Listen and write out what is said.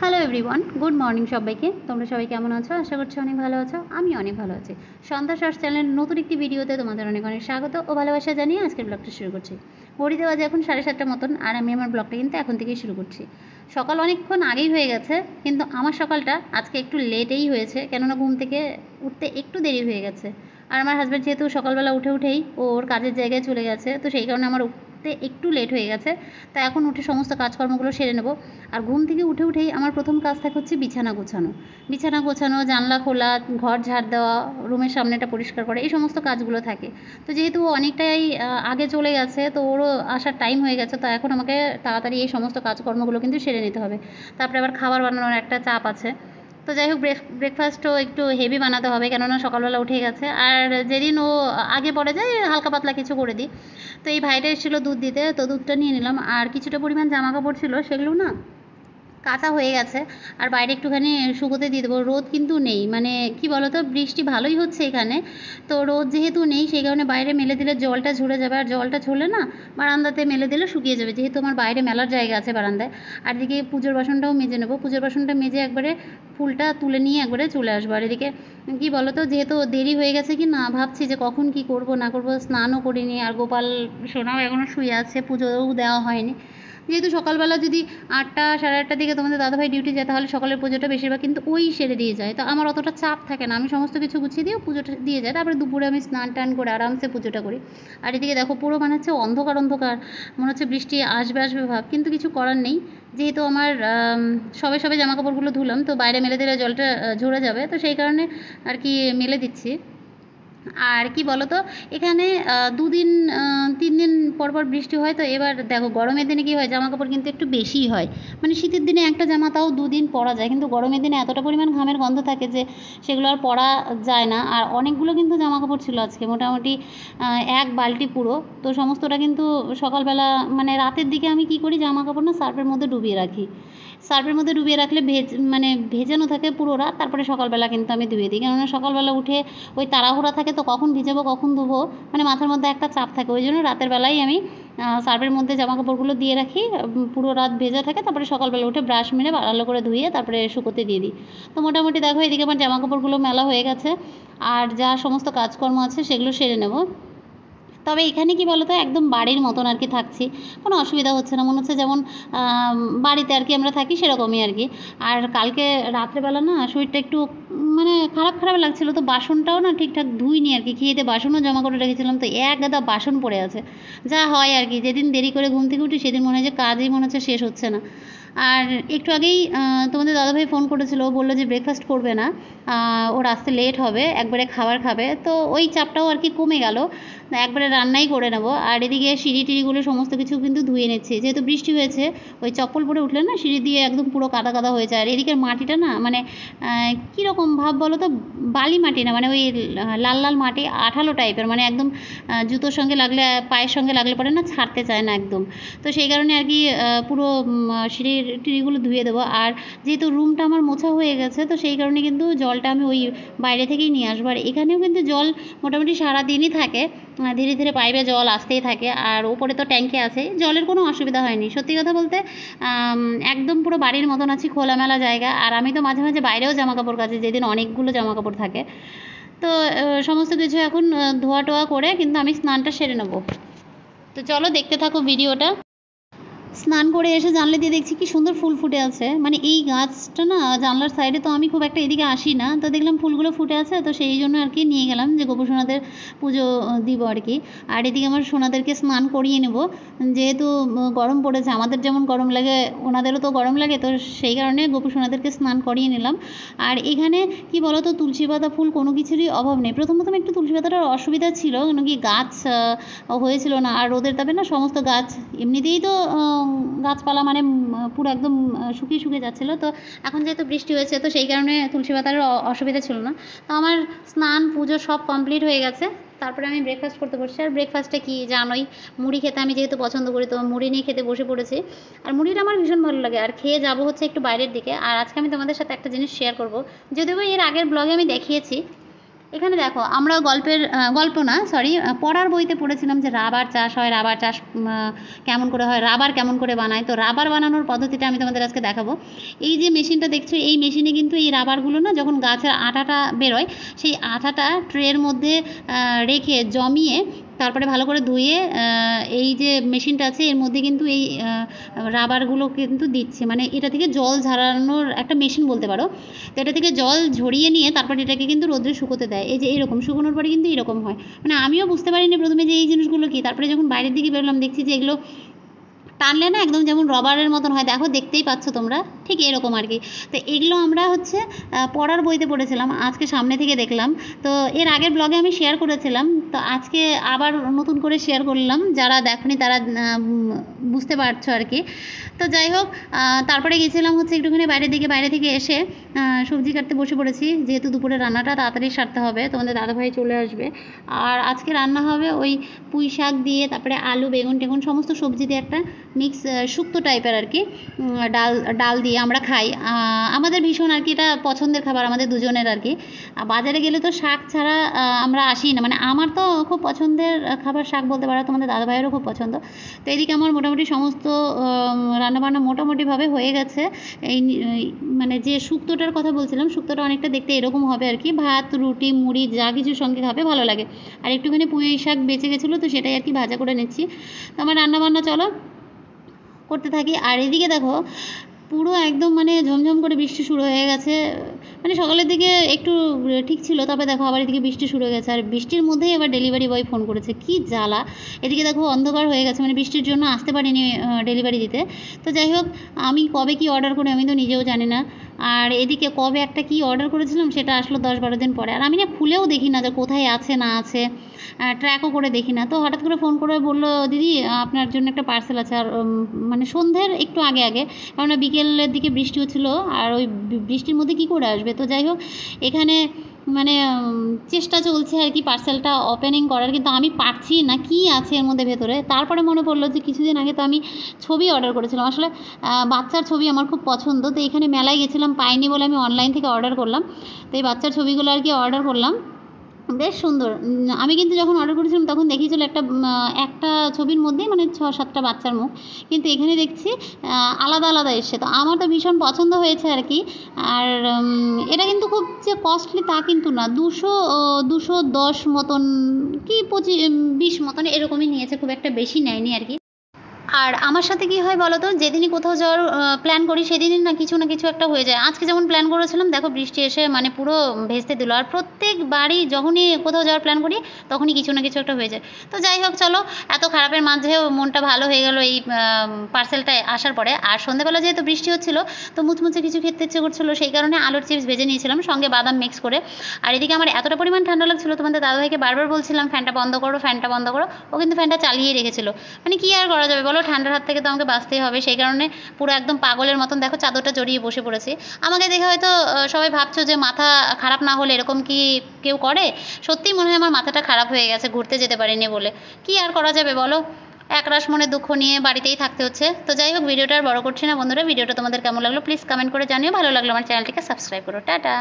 Hello everyone, good morning সবাইকে। তোমরা সবাই কেমন আছো? আশা করছি অনেক ভালো আছো। আমি অনেক ভালো আছি। সন্ধ্যা শর্টস চ্যানেলের নতুন একটি ভিডিওতে তোমাদের অনেক অনেক স্বাগত ও ভালোবাসা জানিয়ে আজকের ব্লগটা শুরু করছি। ঘড়িতে বাজে এখন 7:30 মতন, আর আমি আমার ব্লগটা কিন্তু এখন থেকেই শুরু করছি। সকাল অনেকক্ষণ আগেই হয়ে গেছে, কিন্তু আমার সকালটা আজকে একটু লেটেই হয়েছে, কেননা ঘুম থেকে উঠতে একটু দেরি হয়ে গেছে। আর আমার হাজব্যান্ড যেহেতু সকালবেলা উঠেই ওর কাজের জায়গায় চলে গেছে, তো সেই কারণে আমার উঠতে একটু লেট হয়ে গেছে। তো এখন উঠে সমস্ত কাজকর্মগুলো সেরে নেব। আর ঘুম থেকে উঠেই আমার প্রথম কাজ থাকে হচ্ছে বিছানা গোছানো, জানলা খোলা, ঘর ঝাড় দেওয়া, রুমের সামনেটা পরিষ্কার করা, এই সমস্ত কাজগুলো থাকে। তো যেহেতু অনেকটাই আগে চলে গেছে, তো ওরও আসার টাইম হয়ে গেছে, তো এখন আমাকে তাড়াতাড়ি এই সমস্ত কাজকর্মগুলো কিন্তু সেরে নিতে হবে। তারপরে আবার খাবার বানানোর একটা চাপ আছে। তো যাই হোক, ব্রেকফাস্টও একটু হেভি বানাতে হবে, কেননা সকালবেলা উঠে গেছে। আর যেদিন ও আগে পড়ে যায় হালকা পাতলা কিছু করে দিই। তো এই ভাইটা এসেছিলো দুধ দিতে, তো দুধটা নিয়ে নিলাম। আর কিছুটা পরিমাণ জামা কাপড় ছিল, সেগুলো না কাঁচা হয়ে গেছে, আর বাইরে একটুখানি শুকোতে দিয়ে দেবো। রোদ কিন্তু নেই, মানে কি বলো তো, বৃষ্টি ভালোই হচ্ছে এখানে, তো রোদ যেহেতু নেই সেই কারণে বাইরে মেলে দিলে জলটা ঝরে যাবে, আর জলটা ঝরলে না বারান্দাতে মেলে দিলে শুকিয়ে যাবে, যেহেতু আমার বাইরে মেলার জায়গা আছে বারান্দায়। আর এদিকে পুজোর বাসনটাও মেজে নেবো, পুজোর বাসনটা মেজে একবারে ফুলটা তুলে নিয়ে একবারে চলে আসবো। আর এদিকে কী বলো তো, যেহেতু দেরি হয়ে গেছে কি না, ভাবছি যে কখন কি করব না করব, স্নানও করিনি, আর গোপাল সোনাও এখনও শুয়ে আছে, পুজোও দেওয়া হয়নি। যেহেতু সকালবেলা যদি 8টা সাড়ে 8টার দিকে তোমাদের দাদাভাই ডিউটি যায়, তাহলে সকালের পুজোটা বেশিরভাগ কিন্তু ওই সেরে দিয়ে যায়, তো আমার অতটা চাপ থাকে না, আমি সমস্ত কিছু গুছিয়ে দিয়েও পুজোটা দিয়ে যাই। তারপরে দুপুরে আমি স্নান টান করে আরামসে পুজোটা করি। আর এদিকে দেখো পুরো মানে হচ্ছে অন্ধকার অন্ধকার, মনে হচ্ছে বৃষ্টি আসবে আসবে ভাব, কিন্তু কিছু করার নেই। যেহেতু আমার সবে জামাকাপড়গুলো ধুলাম, তো বাইরে মেলে দিলে জলটা ঝরে যাবে, তো সেই কারণে আর কি মেলে দিচ্ছি। আর কি বলো তো, এখানে 2 দিন 3 দিন পর পর বৃষ্টি হয়, তো এবার দেখো গরমের দিনে কী হয়, জামাকাপড় কিন্তু একটু বেশিই হয়। মানে শীতের দিনে একটা জামা তাও 2 দিন পরা যায়, কিন্তু গরমের দিনে এতটা পরিমাণ ঘামের গন্ধ থাকে যে সেগুলো আর পরা যায় না। আর অনেকগুলো কিন্তু জামাকাপড় ছিল আজকে, মোটামুটি 1 বালতি পুরো। তো সমস্তটা কিন্তু সকালবেলা মানে রাতের দিকে আমি কী করি, জামাকাপড় না সার্ফের মধ্যে ডুবিয়ে রাখি। সার্ফের মধ্যে ডুবিয়ে রাখলে মানে ভেজানো থাকে পুরো রাত, তারপরে সকালবেলা কিন্তু আমি ধুয়ে দিই, কেননা সকালবেলা উঠে ওই তাড়াহুড়া থাকে, তো কখন ভিজাবো কখন ধোবো, মানে মাথার মধ্যে একটা চাপ থাকে, ওই জন্য রাতের বেলায় আমি সার্ফের মধ্যে জামাকাপড়গুলো দিয়ে রাখি, পুরো রাত ভেজা থাকে, তারপরে সকালবেলা উঠে ব্রাশ মেরে ভালো করে ধুয়ে তারপরে শুকোতে দিয়ে দিই। তো মোটামুটি দেখো এদিকে আমার জামাকাপড়গুলো মেলা হয়ে গেছে, আর যা সমস্ত কাজকর্ম আছে সেগুলো সেরে নেব। তবে এখানে কি বলো তো, একদম বাড়ির মতন আর কি থাকছি, কোনো অসুবিধা হচ্ছে না, মনে হচ্ছে যেমন বাড়িতে আর কি আমরা থাকি সেরকমই আর কি। আর কালকে রাত্রেবেলা না শরীরটা একটু মানে খারাপ খারাপ লাগছিলো, তো বাসনটাও না ঠিকঠাক ধুইনি আর কি, খেয়েতে বাসনও জমা করে রেখেছিলাম, তো এক গাদা বাসন পড়ে আছে। যা হয় আর কি, যেদিন দেরি করে ঘুম থেকে উঠি সেদিন মনে হয় যে কাজই মনে হচ্ছে শেষ হচ্ছে না। আর একটু আগেই তোমাদের দাদাভাই ফোন করেছিল, ও বললো যে ব্রেকফাস্ট করবে না, ওর আসতে লেট হবে, একবারে খাবার খাবে, তো ওই চাপটাও আর কি কমে গেল, একবারে রান্নাই করে নেবো। আর এদিকে সিঁড়ি টিড়িগুলো সমস্ত কিছু কিন্তু ধুয়ে নিচ্ছি, যেহেতু বৃষ্টি হয়েছে, ওই চপ্পল পরে উঠলে না সিঁড়ি দিয়ে একদম পুরো কাদা কাদা হয়ে যায়। আর এদিকের মাটিটা না মানে কীরকম ভাব বলো তো, বালি মাটি না, মানে ওই লাল লাল মাটি, আঠালো টাইপের, মানে একদম জুতোর সঙ্গে লাগলে, পায়ের সঙ্গে লাগলে পরে না ছাড়তে চায় না একদম। তো সেই কারণে আর কি পুরো সিঁড়ির টিড়িগুলো ধুয়ে দেবো। আর যেহেতু রুমটা আমার মোছা হয়ে গেছে, তো সেই কারণে কিন্তু জলটা আমি ওই বাইরে থেকেই নিয়ে আসবো। আর এখানেও কিন্তু জল মোটামুটি সারাদিনই থাকে, ধীরে ধীরে পাইপে জল আসতেই থাকে, আর ওপরে তো ট্যাঙ্কি আছে, জলের কোনো অসুবিধা হয়নি। সত্যি কথা বলতে একদম পুরো বাড়ির মতন আছি, খোলামেলা জায়গা। আর আমি তো মাঝে মাঝে বাইরেও জামাকাপড় কাচি, যেদিন অনেকগুলো জামাকাপড় থাকে। তো সমস্ত কিছু এখন ধোয়া টোয়া করে কিন্তু আমি স্নানটা সেরে নেবো। তো চলো দেখতে থাকো ভিডিওটা। স্নান করে এসে জানলা দিয়ে দেখছি কি সুন্দর ফুল ফুটে আছে, মানে এই গাছটা না জানলার সাইডে, তো আমি খুব একটা এদিকে আসি না, তো দেখলাম ফুলগুলো ফুটে আছে, তো সেই জন্য আর কি নিয়ে গেলাম যে গোপু সোনাদের পুজো দিব আর কি। আর এদিকে আমার সোনাদেরকে স্নান করিয়ে নেব, যেহেতু গরম পড়েছে, আমাদের যেমন গরম লাগে ওনাদেরও তো গরম লাগে, তো সেই কারণে গোপু সোনাদেরকে স্নান করিয়ে নিলাম। আর এখানে কি বলো তো, তুলসী পাতা ফুল কোনো কিছুরই অভাব নেই। প্রথম একটু তুলসী পাতাটার অসুবিধা ছিল, কেন কি গাছ হয়েছিল না, আর রোদের তাপে না সমস্ত গাছ এমনিতেই তো গাছপালা মানে পুরো একদম শুকিয়ে শুকিয়ে যাচ্ছিলো। তো এখন যেহেতু বৃষ্টি হয়েছে, তো সেই কারণে তুলসী পাতার অসুবিধা ছিল না। তো আমার স্নান পুজো সব কমপ্লিট হয়ে গেছে, তারপরে আমি ব্রেকফাস্ট করতে বসছি। আর ব্রেকফাস্টে কি জানোই, মুড়ি খেতে আমি যেহেতু পছন্দ করি, তো মুড়ি নিয়ে খেতে বসে পড়েছি। আর মুড়িটা আমার ভীষণ ভালো লাগে, আর খেয়ে যাবো হচ্ছে একটু বাইরের দিকে। আর আজকে আমি তোমাদের সাথে একটা জিনিস শেয়ার করবো, যদিও এর আগের ব্লগে আমি দেখিয়েছি, এখানে দেখো আমরা গল্প না সরি পড়ার বইতে পড়েছিলাম যে রাবার চাষ হয়, রাবার চাষ কেমন করে হয়, রাবার কেমন করে বানায়। তো রাবার বানানোর পদ্ধতিটা আমি তোমাদের আজকে দেখাবো। এই যে মেশিনটা দেখছো, এই মেশিনে কিন্তু এই রাবারগুলো না যখন গাছের আঠাটা বেরোয়, সেই আঠাটা ট্রের মধ্যে রেখে জমিয়ে তারপরে ভালো করে ধুয়ে এই যে মেশিনটা আছে এর মধ্যে কিন্তু এই রাবারগুলো কিন্তু দিচ্ছে, মানে এটা থেকে জল ঝরানোর একটা মেশিন বলতে পারো। তো এটা থেকে জল ঝরিয়ে নিয়ে তারপর এটাকে কিন্তু রোদ্রে শুকোতে দেয়। এই যে এরকম শুকোনোর পরে কিন্তু এরকম হয়, মানে আমিও বুঝতে পারিনি প্রথমে যে এই জিনিসগুলো কী। তারপরে যখন বাইরের দিকে বেরোলাম দেখছি যে এগুলো টানলে না একদম যেমন রবারের মতন হয়, দেখো দেখতেই পাচ্ছ তোমরা, ঠিক এরকম আর কি। তো এগুলো আমরা পড়ার বইতে পড়েছিলাম, আজকে সামনে থেকে দেখলাম। তো এর আগের ব্লগে আমি শেয়ার করেছিলাম, তো আজকে আবার নতুন করে শেয়ার করলাম, যারা দেখনি তারা বুঝতে পারছো আর কি। তো যাই হোক, তারপরে গেছিলাম একটুখানি বাইরে থেকে এসে সবজি কাটতে বসে পড়েছি, যেহেতু দুপুরে রান্নাটা তাড়াতাড়ি সারতে হবে, তোমাদের দাদাভাই চলে আসবে। আর আজকে রান্না হবে ওই পুঁই শাক দিয়ে, তারপরে আলু বেগুন টেগুন সমস্ত সবজি দিয়ে একটা মিক্স শুক্তো টাইপের আর কি, ডাল দিয়ে আমরা খাই। আমাদের ভীষণ আর কি এটা পছন্দের খাবার আমাদের দুজনের আর কি। বাজারে গেলে তো শাক ছাড়া আমরা আসি না, মানে আমার তো খুব পছন্দের খাবার শাক বলতে পারো, তোমাদের দাদাভাইয়েরও খুব পছন্দ। তো এদিকে আমার মোটামুটি সমস্ত রান্নাবান্না মোটামুটিভাবে হয়ে গেছে। এই মানে যে শুক্তোটার কথা বলছিলাম, শুক্তোটা অনেকটা দেখতে এরকম হবে আর কি, ভাত রুটি মুড়ি যা কিছুর সঙ্গে খাবে ভালো লাগে। আর একটুখানি পুঁই শাক বেঁচে গেছিলো, তো সেটাই আর কি ভাজা করে নিচ্ছি। তো আমার রান্নাবান্না চলো করতে থাকি। আর এদিকে দেখো পুরো একদম মানে ঝমঝম করে বৃষ্টি শুরু হয়ে গেছে, মানে সকালের দিকে একটু ঠিক ছিল, তবে দেখো আবার এদিকে বৃষ্টি শুরু হয়ে গেছে। আর বৃষ্টির মধ্যেই আবার ডেলিভারি বয় ফোন করেছে, কি জ্বালা। এদিকে দেখো অন্ধকার হয়ে গেছে, মানে বৃষ্টির জন্য আসতে পারিনি ডেলিভারি দিতে। তো যাই হোক, আমি কবে কি অর্ডার করি আমি তো নিজেও জানি না। আর এদিকে কবে একটা কি অর্ডার করেছিলাম সেটা আসলো 10-12 দিন পরে, আর আমি না খুলেও দেখি না যে কোথায় আছে না আছে, ট্র্যাকও করে দেখি না। তো হঠাৎ করে ফোন করে বললো, দিদি আপনার জন্য একটা পার্সেল আছে। আর মানে সন্ধ্যের একটু আগে কেননা বিকেলের দিকে বৃষ্টি হচ্ছিলো, আর ওই বৃষ্টির মধ্যে কী করে আসবে। তো যাই হোক, এখানে মানে চেষ্টা চলছে আর কি পার্সেলটা ওপেনিং করার, কিন্তু আমি পারছি না কি আছে এর মধ্যে ভেতরে। তারপরে মনে পড়লো যে কিছুদিন আগে তো আমি ছবি অর্ডার করেছিলাম, আসলে বাচ্চার ছবি আমার খুব পছন্দ। তো এখানে মেলায় গেছিলাম, পাইনি বলে আমি অনলাইন থেকে অর্ডার করলাম। তো এই বাচ্চার ছবিগুলো আর কি অর্ডার করলাম, বেশ সুন্দর। আমি কিন্তু যখন অর্ডার করেছিলাম তখন দেখিয়েছিল একটা ছবির মধ্যেই মানে 6-7টা বাচ্চার মুখ, কিন্তু এখানে দেখছি আলাদা আলাদা এসছে। তো আমার তো ভীষণ পছন্দ হয়েছে আর কি। আর এটা কিন্তু খুব যে কস্টলি তা কিন্তু না, 210 মতন কি 20 মতন এরকমই নিয়েছে, খুব একটা বেশি নেয়নি আর কি। আর আমার সাথে কী হয় বলো তো, যেদিনই কোথাও যাওয়ার প্ল্যান করি সেদিনই না কিছু একটা হয়ে যায়। আজকে যেমন প্ল্যান করেছিলাম, দেখো বৃষ্টি এসে মানে পুরো ভেস্তে দিল। আর প্রত্যেকবারই যখনই কোথাও যাওয়ার প্ল্যান করি তখনই কিছু না কিছু একটা হয়ে যায়। তো যাই হোক চলো, এত খারাপের মাঝেও মনটা ভালো হয়ে গেল এই পার্সেলটা আসার পরে। আর সন্ধ্যেবেলা যেহেতু বৃষ্টি হচ্ছিলো, তো মুচমুচে কিছু খেতে ইচ্ছে করছিলো, সেই কারণে আলুর চিপস ভেজে নিয়েছিলাম সঙ্গে বাদাম মিক্স করে। আর এদিকে আমার এতটা পরিমাণ ঠান্ডা লাগছিলো, তোমাদের দাদাভাইকে বারবার বলছিলাম ফ্যানটা বন্ধ করো, ফ্যানটা বন্ধ করো। ও কিন্তু ফ্যানটা চালিয়েই রেখেছিলো। মানে কী আর করা যাবে বলো, ঠান্ডার হাত থেকে তো আমাকে বাঁচতেই হবে। সেই কারণে পুরো একদম পাগলের মতন দেখো চাদরটা জড়িয়ে বসে পড়েছি। আমাকে দেখে হয়তো সবাই ভাবছো যে মাথা খারাপ না হলে এরকম কি কেউ করে। সত্যিই মনে হয় আমার মাথাটা খারাপ হয়ে গেছে ঘুরতে যেতে পারিনি বলে। কী আর করা যাবে বলো, একরাশ মনে দুঃখ নিয়ে বাড়িতেই থাকতে হচ্ছে। তো যাই হোক, ভিডিওটা আর বড় করছি না বন্ধুরা। ভিডিওটা তোমাদের কেমন লাগলো প্লিজ কমেন্ট করে জানিও। ভালো লাগলো আমার চ্যানেলটিকে সাবস্ক্রাইব করো। টাটা।